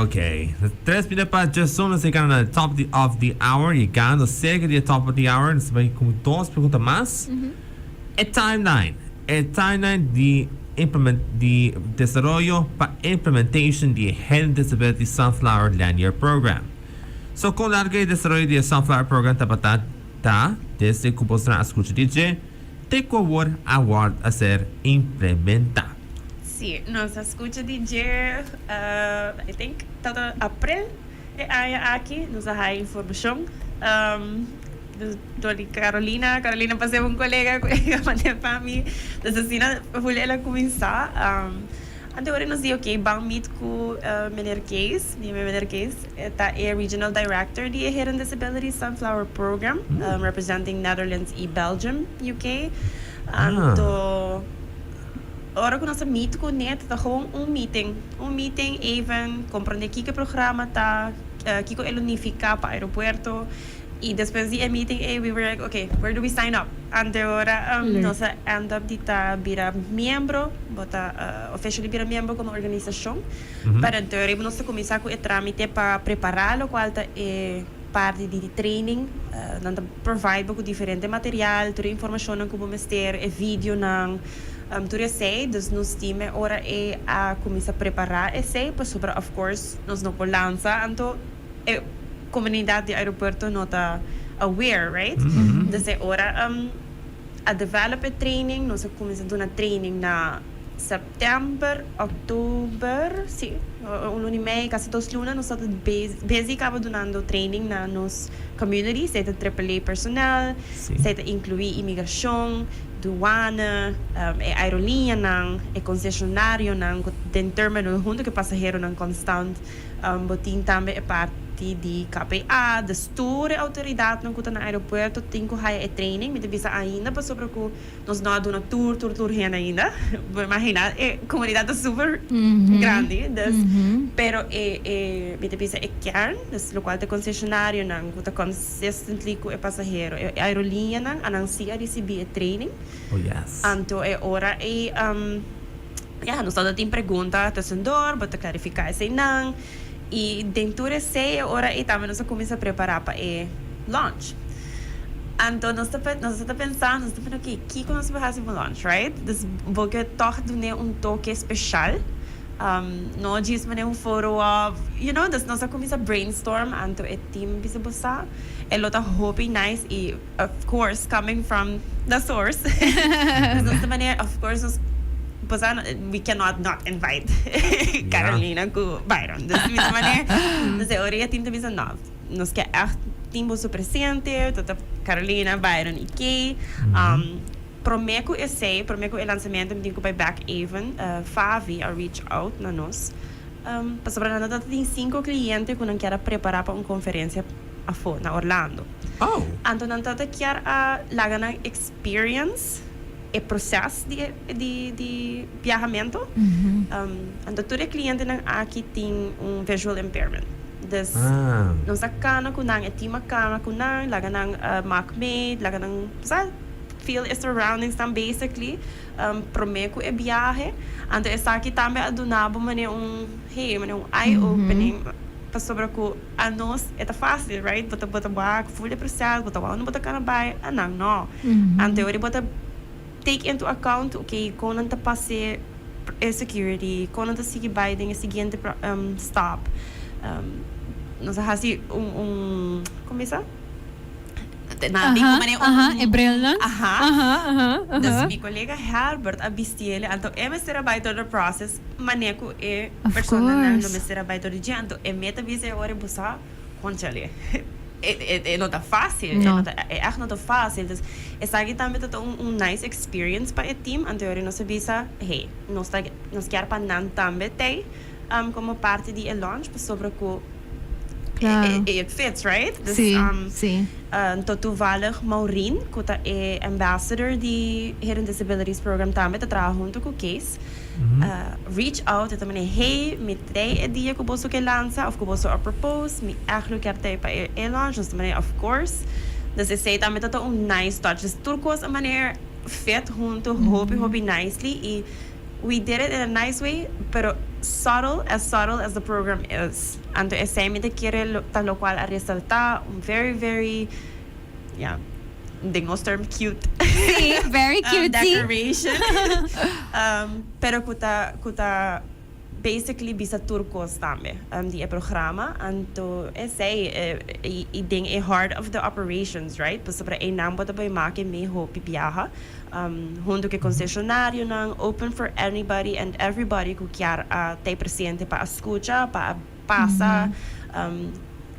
Okay. 3 minutos para just soon chegando na top of the hour, chegando cerca de top of the hour, nós vamos com 2 perguntas mais. É timeline de desarrollo para implementation de Hidden Disability Sunflower Lanyard Program. So, com larga desarrollo de Sunflower Program tá desde que você na escuta DJ, tem que award a ser implementado. Sim, nossa escuta DJ, I think, todo abril é aqui, nos dá informação. Do Carolina passei um colega que mandou para mim, então assim, vou ela começar. Agora nós dizemos ok, vamos meet com Meneer Kees, está é Regional Director de Hidden Disabilities Sunflower Program, representing Netherlands e Belgium, UK. Então, agora que nós meet com ele, está gewoon um meeting even, compreender que programa está, que ele unifica para o aeroporto. E depois do meeting, we were like, okay, where do we sign up? Agora, nós end up de virar membro, officially virar membro como organização. Para então, nós começar com o trâmite para preparar o qual é parte de training, nós provide com diferente material, toda informação como mestre, vídeo, tudo isso, dus nos time ora é a começar a preparar esse, para sobre, of course, nós não podemos lançar, então, comunidade de aeroporto não está aware, right? Então, agora, a developer training, nós começamos a dar training na setembro, outubro, sim, um ano e meio, quase 2 lunas, nós estamos basicamente dando training na nos community, seja AAA personal, seja incluir imigração, douana, aerolinha, concessionário, den terminal, junto que passageiro constante, botin também é parte de KPA, de stora autoridade no kuta na aeroporto, tem que haver training, me devisa ainda para sobre que nós não damos tour ainda, imagina, a comunidade é super grande, pero me devisa é kern, das local de concessionário, não, kuta consistently com o passageiro, a aerolinha não, anuncia receber training. Oh yes. Então é hora nós temos pergunta, tecendor, para clarificar esse não. E dentro dessa hora também nós começamos a preparar para o launch. Então nós estamos pensando, ok, o que nós vamos fazer para o launch, right? Então, porque toch doen toque especial. Não diz mas foro of, nós começamos a brainstorm, então o team bisa buscar. É lota hoping nice e, of course, coming from the source. Nós of course, we cannot not invite Carolina com Byron. Dus met manier, dus de oraya team também não. Nós quer echt team você presente, toda Carolina, Byron e Kay. Prometo o lançamento me digo para back even, Favi a reach out na nós. Para nada tem 5 clientes que não querem preparar para uma conferência na Orlando. Então não quer a lagana experience o processo de viajamento. Então, todo cliente aqui tem visual impairment. Então, nós cana com nang, etima cana com nang, laga nang macmate, laga nang, feel the surroundings tam basically, prometo e viaje. Então, essa aqui também adunabo mane eye-opening. Para sobre que a nós é fácil, right? Bota full processo, não bota cana vai, não. Então, eu bota take into account, okay, kung nang tapase security, kung nang sige Biden, seguinte stop. Nós hasi como é isso? Hebreu, não? Dus meu colega Herbert abistiele, então é será baito do process, maneco é persona não me será baito de dia, então é meta visa hora buscar conchale. Não tá fácil, é echt não tá fácil. Então, essa aqui também tá nice experience para o team. Então, nós sabemos, hey, nós queremos para não também ter como parte de launch, sobre que it fits, right? Sim. Então, tu valer Maureen, que é ambassador de Hidden Disabilities Program também, tá trabalhando junto com o Case. Reach out e também hey, me trae a dia que você quer lançar, ou que você quer propose, me eigenlijk quer ter para o launch, também of course. Dus esse também tá nice touch. Dus turcos a maneira fit junto hopi nicely. Y we did it in a nice way, pero subtle as the program is. And ese me te quiere lo cual a resaltar very, very, Dingos term cute. Sí, very cute. Decoration. Pero kuta basically bisa turcos tambe die programa anto I ding a heart of the operations, right? Pues sobre a nambo da bay make me ho pipiaha junto que concessionario nang open for anybody and everybody ku kiar tay presente pa escucha pa pasa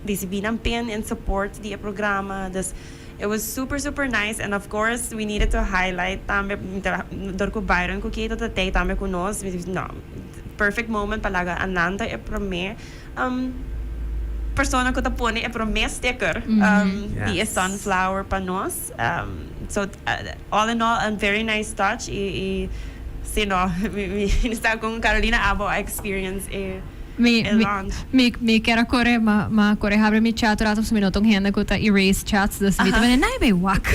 disibinan pin and support the programa. It was super, super nice, and of course, we needed to highlight tambe dorko Byron ko kita tatay tambe kunos. No, perfect moment palaga ananda e prome persona ko tapone e prome sticker the sunflower panos. So all in all, a very nice touch. Sino nista kong Carolina Abo experience Mi kera kore ma kore habre mi chat rato sa minutong henda ko ta erase chats das bita na bay wak.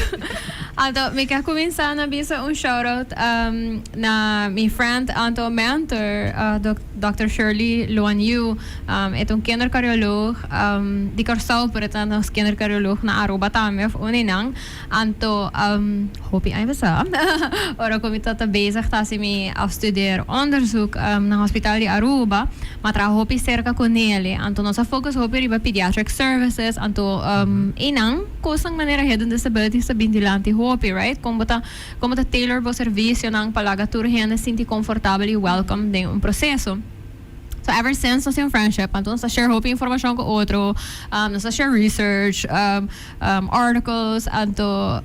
Alto mi ka kuminsa na bisa un shoutout na mi friend anto mentor Dr. Shirley Luan Yu etong kinderkardiolog di karsao pereta na kinderkardiolog na Aruba tamef uninang anto hopi ay basa ora komita ta bezig tasi mi afstudeer onderzoek na hospitaal di Aruba matra hopi cerca con ele anto nossa focus hopi riba pediatric services anto inang kusang manera hidden disabilities sa bindilante hopi, right? Como ta tailor bo serviço ng palagaturhen na sinti comfortable e welcome din un proceso. So ever since nasa yung friendship, anto nasa share hopi information ko otro, nasa share research, articles, anto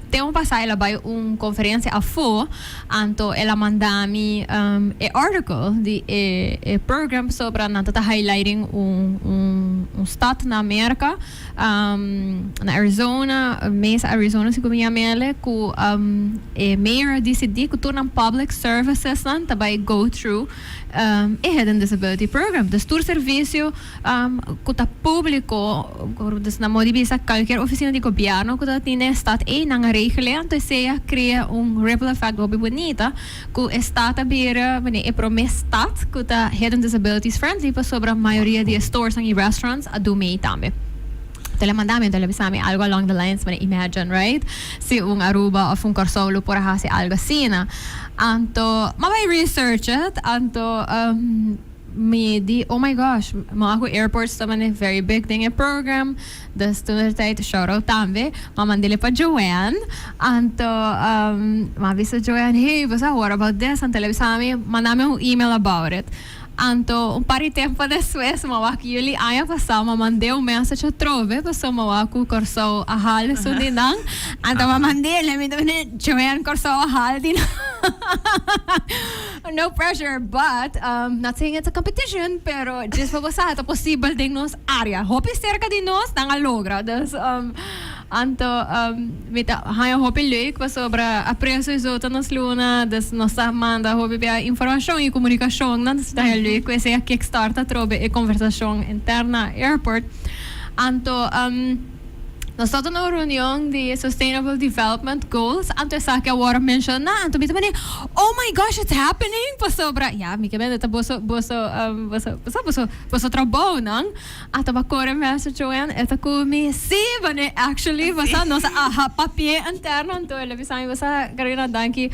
temo pasar ilabay conferência a fo anto ela mandami article di program sobre nanta highlighting stat na Amerika na Arizona Arizona si kumia mele ku mayor DCD ku tunang public services nan tabay go through hidden disability program des tur servicio kuta público des na modibisa cualquier oficina de gobierno kuta tiene stat nang regelen, então você cria ripple effect muito bonita, que está tabira, é promestat, que está hidden disabilities friendly, para sobre a maioria de stores e restaurants a do meio também. Telemandami, telebisami, algo along the lines, imagine, right? Si Aruba of Corsolo por hasi algo sina. Anto, mabay research it, anto, oh my gosh, mga airports naman very big thing program. Das tijd shout out tambe, mamandili pa Joanne. Anto mabisa Joanne, hey, what about this? Ang telebisami, manami email about it. Anto, pari tempo después, mawaki yuli aya pasama mandeu message a trove, paso mawaku korso ahal sundinang. Anto mamandili, mi Joanne korso ahal din. No pressure, but not saying it's a competition, pero just pabasa ito possible ding nos area. Hopi cerca din nos nang logra. Das anto mita haya hopi leuk pa sobra aprecio isota nos luna das nossa manda hopi pia informação e comunicação nan das dahil leuk ese a kickstarta trobe e conversação interna airport anto nós estamos na reunião de Sustainable Development Goals. Anto sa que agora menciona, anto bita mani, oh my gosh, it's happening. Pasobra, mi que benda boso trabalho nang. Anto bakore message Joanne, eta kumi si bane actually basa nosa papier interno anto ele bisami basa karina danki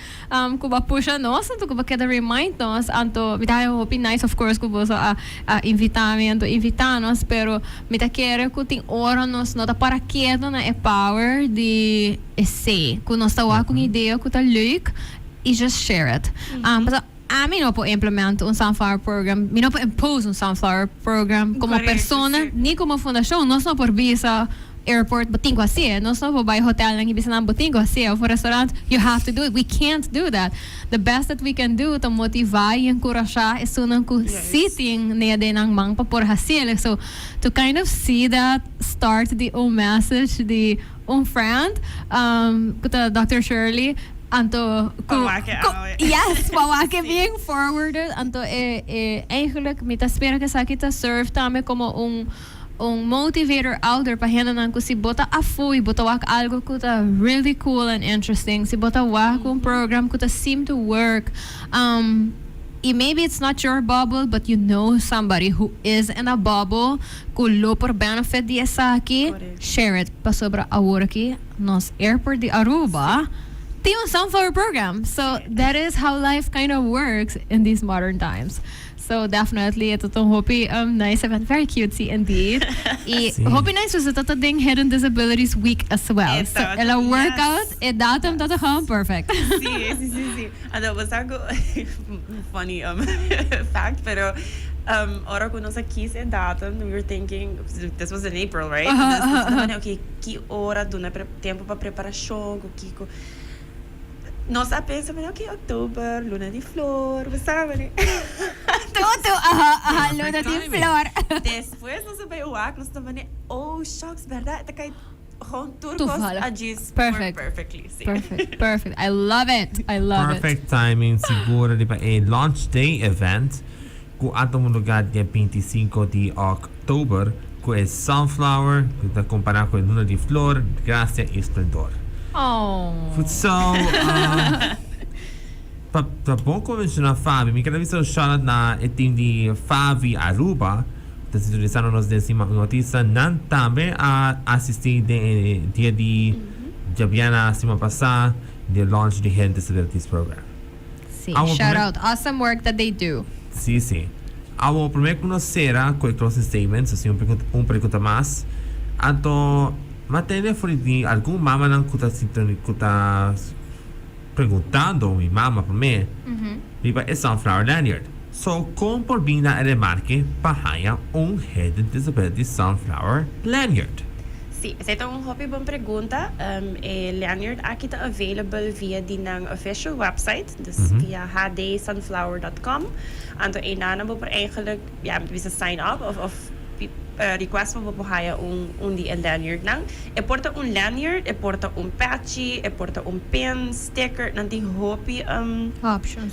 kuba pusha nos anto kuba queda remind nos anto bita hopi nice of course kubo sa invitami anto invitanos pero mita quere kuting ora nos nota para que na power de essay. Kung nós tawa kung ideia ko ta leuk, I just share it. Basta amin no po implement sunflower program, mi no po impose sunflower program como persona, ni como fundação, nós não por visa airport buting ko assim, nós não po by hotel lang ibisa ng buting ko assim, for restaurant, you have to do it. We can't do that. The best that we can do to motivar e encorajar is sunang ko sitting niya din ang mang papor hasil. So to kind of see that start the message the friend kuta Dr. Shirley anto pawake being forwarded anto eigenlijk mita spera que sa kita serve tame como motivator ouder pa hena ko si bota afoy bota wak algo ko ta really cool and interesting si bota wak program ko ta seem to work maybe it's not your bubble but you know somebody who is in a bubble kulo por benefit di asaki share it pa sobra awora ki nos airport di Aruba tem sunflower program so that is how life kind of works in these modern times. So definitely, ito tong Hopi nice event. Very cutesy indeed. Hopi nice was ito ding Hidden Disabilities Week as well. So ela workout, datum to perfect. Sí. Ano, basta ko funny fact, pero ora ko sa kiss and datum, we were thinking, this was in April, right? Okay, ki ora doon na tempo pa preparasyon, ko nós pensamos, ok, October, luna de flor, sabe? Luna de flor. Después nós vai o ac, nós também, oh, shocks, verdade? Tá cai com turcos agis perfectly. Perfect. I love it. Perfect timing, siguro di ba a launch day event kung atong lugar dia 25 de October kung é sunflower, kung comparar com luna de flor, gracia e esplendor. Oh. So, pa bom convencionar Fabi, mi quero visto shot na team de Fabi Aruba, que se utilizaram nos décima notícia, não também a assistir dia de Jabiana semana passada, the launch the Hidden Disabilities Program. Sim, shout out, awesome work that they do. Sim. Ao primeiro conhecer com o closing statement, assim pergunta mais, então Matele fuori di alcun mamma non kuta preguntando mi mamma per me riba è sunflower lanyard so con por bina e le marche pahaya un Hidden Disability sunflower lanyard. Sí, essa é uma hobby bom pergunta. Lanyard aqui está available via dinang official website, dus via hdsunflower.com. Anto een naam op eigenlijk bisa sign up of request mo buhaya di lanyard nang porta lanyard porta patchy porta pin sticker nanti hopi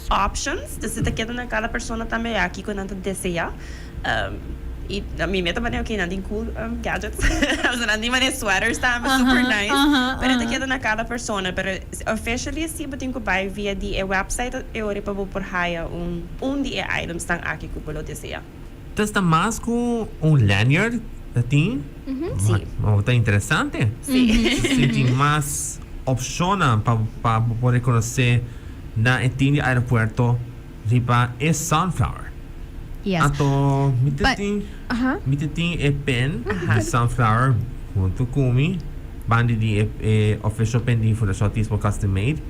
options dus ita queda na cada persona também aqui quando anda deseja e a minha meta é okay nanti cool gadgets also nanti mane sweaters também super nice pero ita queda na cada persona pero officially sim botin ko buy via di website e ori pa buhaya di items tang aqui ko polo deseja. Está mais com lanyard assim? Sim. Está interessante. Sim. Tem mais opções para poder conhecer na entende aeroporto riba é sunflower. Yes. Ato mite tem é pen de sunflower junto com bandi de official pen de for Autismo custom made.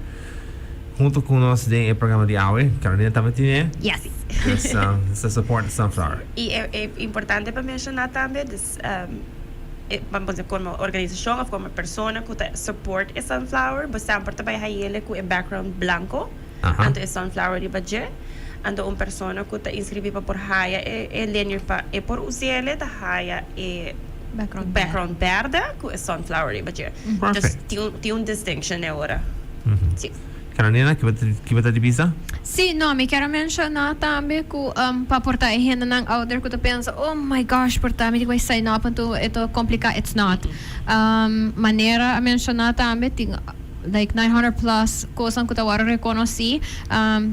Junto com nós de programa de AUE, Carolina também tem. Yes. Essa support de sunflower. E é importante para mencionar também, vamos dizer, como organização ou como pessoa que support a sunflower, você importa para ele com background branco, então é sunflower de budget, então pessoa que está inscrita para haya é lanyard para por usar ele da haya é background verde com sunflower de budget. Então tem distinction agora. Sim. Carolina, que vai te bisa? Sim, não, me quero mencionar também que para portar a renda ng outer que tu pensa, oh my gosh, portar, me vai sign up, então ito complica, it's not. Maneira a mencionar também, tem like 900 plus coisas que eu agora reconheci.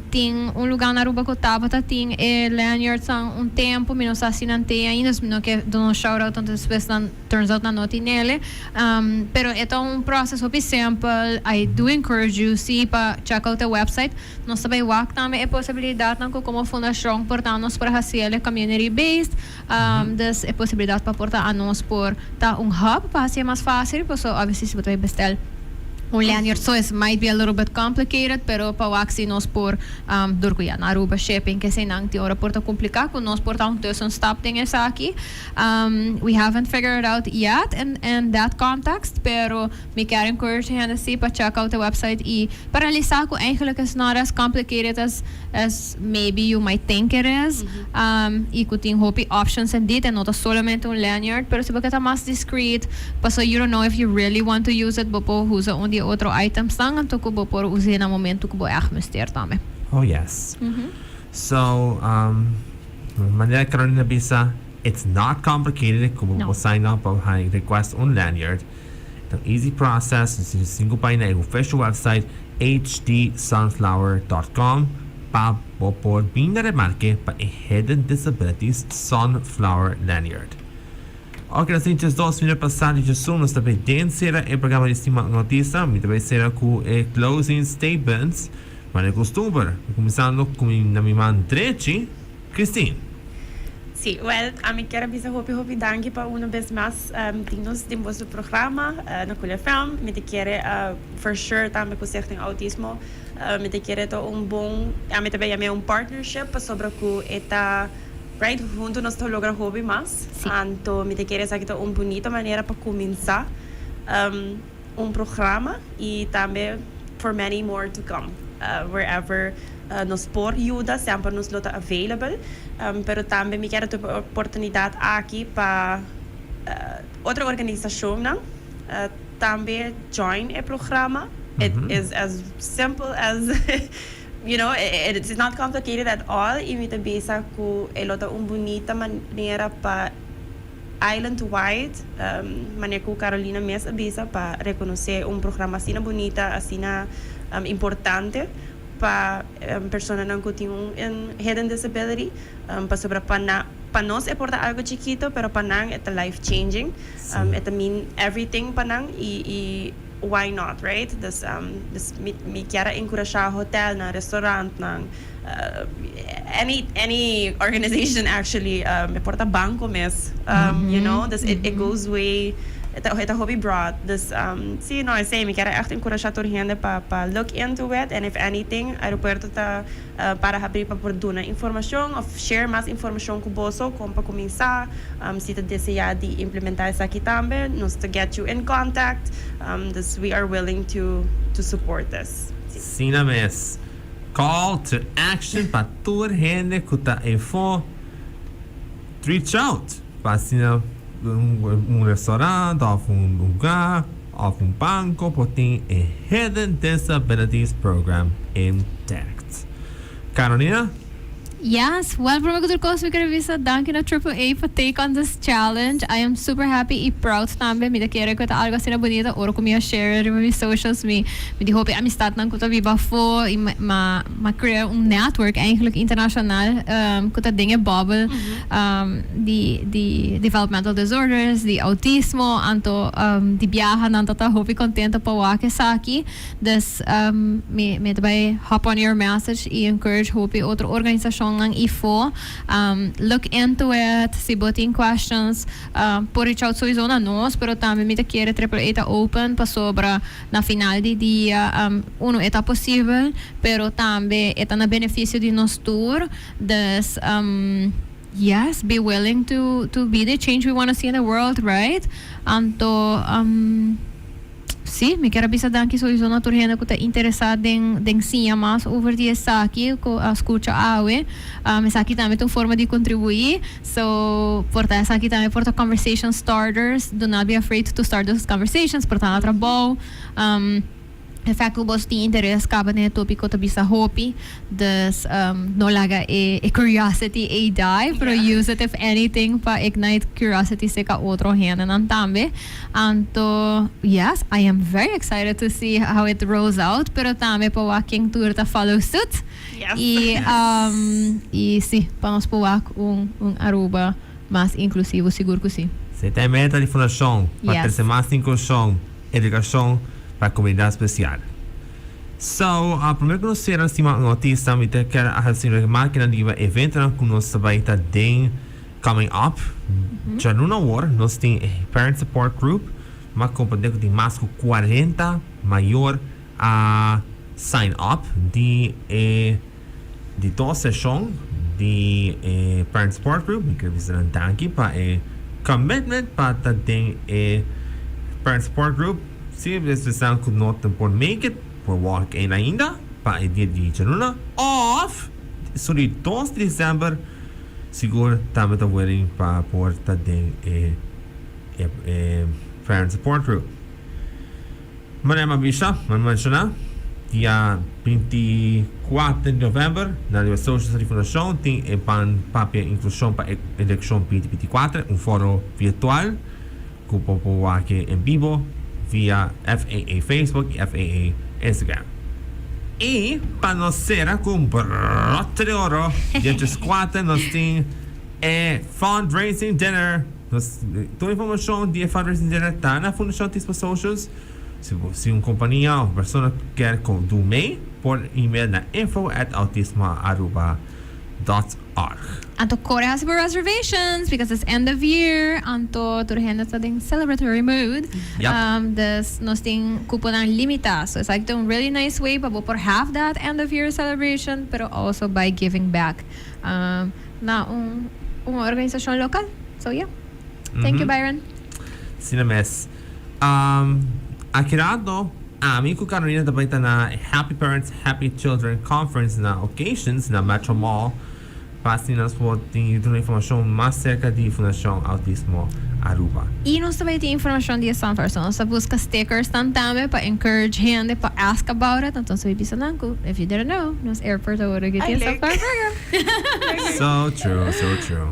Tem lugar na Aruba que eu estava, tem lanyard sang tempo, me não sei se não tem ainda, não que não shout out tanto depois turns out na noti nele. Pero ito processo bem simple. I do encourage you para check out the website. Nós também wak também é possibilidade ng como fundação portar nós para fazer community based. Das é possibilidade para portar a nós por ta hub para ser mais fácil, porque obviously se você bestel lanyard, so it might be a little bit complicated, pero pawaksi nos por durkuya na Aruba shipping kasi nang ti ora porta complicar con nos porta tussen stop ting esa aqui. We haven't figured it out yet in that context, pero me quero encourage Hennessy pa check out the website e para listar ko eigenlijk is not as complicated as maybe you might think it is. E ko ting hopi options indeed and not solamente lanyard, pero se bakit mas discreet, pa so you don't know if you really want to use it, bopo husa undi outro items lang ang tuko por usar na momento ko boy mister Oh yes. So manera Carolina bisa It's not complicated. Kung No. sign up o request un lanyard. Itong easy process. Single pa na official website hdsunflower.com pa por binaremarke pa hidden disabilities sunflower lanyard. Ok, assim, just 2 minutos passados de som, nós também dentro do programa de Stima Notícia, nós também será com closing statements, mas é costume, começando com a minha mãe Trechi, Christine. Sim, well, a mim quero dizer hopi danke para uma vez mais dinos de nosso programa na Colha FM. Me te quero for sure também com certo autismo. Me te quero to bom, a mim também é partnership sobre que eta right junto nós to logra hobby mais. Então me te quero dizer que bonita maneira para começar programa e também for many more to come. Wherever nos por ajuda sempre nos lota available, pero também me quero ter oportunidade aqui para outra organização, também join o programa. It is as simple as it's not complicated at all. E me também sa ku lota bonita maneira para island-wide, maneira que Carolina mesmo avisa para reconhecer programa assim bonita, assim importante para pessoas que têm hidden disability, para nós é algo chiquito, pero para nós é life changing. It mean everything para nós e why not, right? Dus me quero encorajar hotel, na restaurant, na any organization actually me porta banco mes, you know, dus it goes way. Het hobby broad. Dus zie nou, me quero echt encorajar toda gente para look into it, and if anything, aeropuerto tá para abrir para por dar informação ou share mais informação com você, como para começar, se te desejar de implementar isso aqui também, nos to get you in contact. This we are willing to support this. Sim, mes. Call to action para toda gente que tá reach out. Para restaurante, ou lugar, ou banco, porque tem Hidden Disabilities Program intact. Carolina? Yes, well, para magkutulkos we can visa danke na AAA for take on this challenge. I am super happy and proud tambe. Me da kere ko ta algo sina bonita oro ko mi share in my socials me di hope amistad nan ko ta viva fo ma create network eigenlijk international ko ta dinge bubble the developmental disorders, the autismo anto di biyahan nan ta hope contenta pa wake saki. Dus me dabei hop on your message I encourage hope outra organização ng IFO, look into it, si botin questions, por reach out sowieso na nós, pero também me quer AAA tá open pa sobra na final de dia, uno eta possível, pero também eta na benefício de nós tour, dus yes, be willing to be the change we want to see in the world, right? Anto sim, me quero bisa danke sowieso na turhena ko ta interessado em sim mais over die saki ko escuta awe me saki também tem forma de contribuir, so porta saki também porta conversation starters, do not be afraid to start those conversations, porta na trabalho in fact kung boss ti interesse ka ba na topic ko bisa hopi, dus no laga curiosity die, pero use it if anything pa ignite curiosity sa ka otro hena nan tambe. Anto yes, I am very excited to see how it rolls out, pero tambe pa walking tour ta follow suit. Yes. E si panos po wak Aruba mas inclusivo seguro que sim. Você tem meta de fundação para ter mais inclusão, educação para a comunidade especial. So, primeiro que nós será Stima Notícia, me quero assim remarcar que o evento que nós vai estar coming up. Já numa hora, nós temos Parent Support Group, mas compreendendo que tem mais de 40 maior a sign up de duas sessões de Parent Support Group. Me quero dizer danke para commitment para ter Parent Support Group. Se você could not make it for walk in ainda para o dia de janeiro off sobre 2 de dezembro seguro também está willing para porta de Parent Support Group. Manema Bisha, mencionar dia 24 de novembro na social di fundação tem e pan papia inclusão para eleição 2024 foro virtual com popo aqui em vivo via FAA Facebook e FAA Instagram. E para nós ser com brote de ouro dia 4 nós tem fundraising dinner. Toda a informação de fundraising dinner está na Fundação Autista Socials. Se uma companhia ou pessoa quer doar, por e-mail na info@autismo.org. Anto kore has for reservations because it's end of year. Anto turhen sa ding celebratory mood. Yep. This nos ting kupon ang limita. So it's like a really nice way pa por half that end of year celebration, pero also by giving back na una organisasyon lokal. So yeah. Thank you, Byron. Sinames. Akirado, amigo Carolina tabaita na Happy Parents, Happy Children Conference na occasions na Metro Mall. Páginas por ter informação mais cerca de Fundação Autismo Aruba. E nós também temos informação de São Paulo. Nós busca stickers também para encourage gente para ask about it. Então, se você não sabe, if you didn't know, nos airport agora que tem São Paulo program. So true, so true.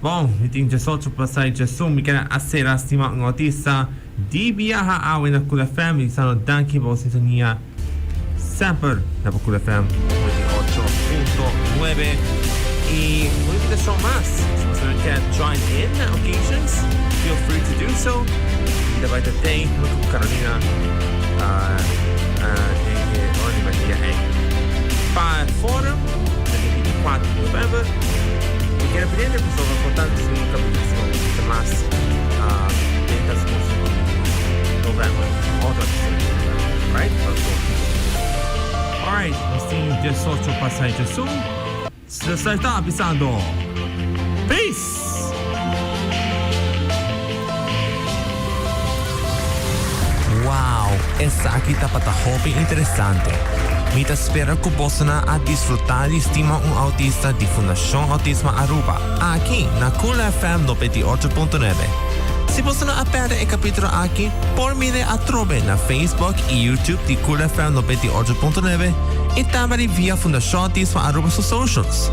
Bom, eu tenho já só passar já só me quero acessar a Stima um autista de viajar ao na Cool FM e são daqui para sintonia sempre na Cool FM 8.9 e uma invitação mais. Se você quer join in na occasions, feel free to do so. E da vai ter no Carolina onde vai ter para fórum dia 24 de novembro. E quero pedir a pessoa importante se nunca me disse mais dentro das coisas de novembro, right? Alright, assim, já só passar de Zoom. Se você está avisando. Peace! Wow, essa aqui tá para hobby interessante. Me espera que possa a desfrutar de Stima autista de Fundação Autismo Aruba, aqui na Cool FM 98.9. Se você não aperta o capítulo aqui, por mire a trove na Facebook e YouTube de Cool FM 98.9 e também via Fundação Autismo Aruba socials.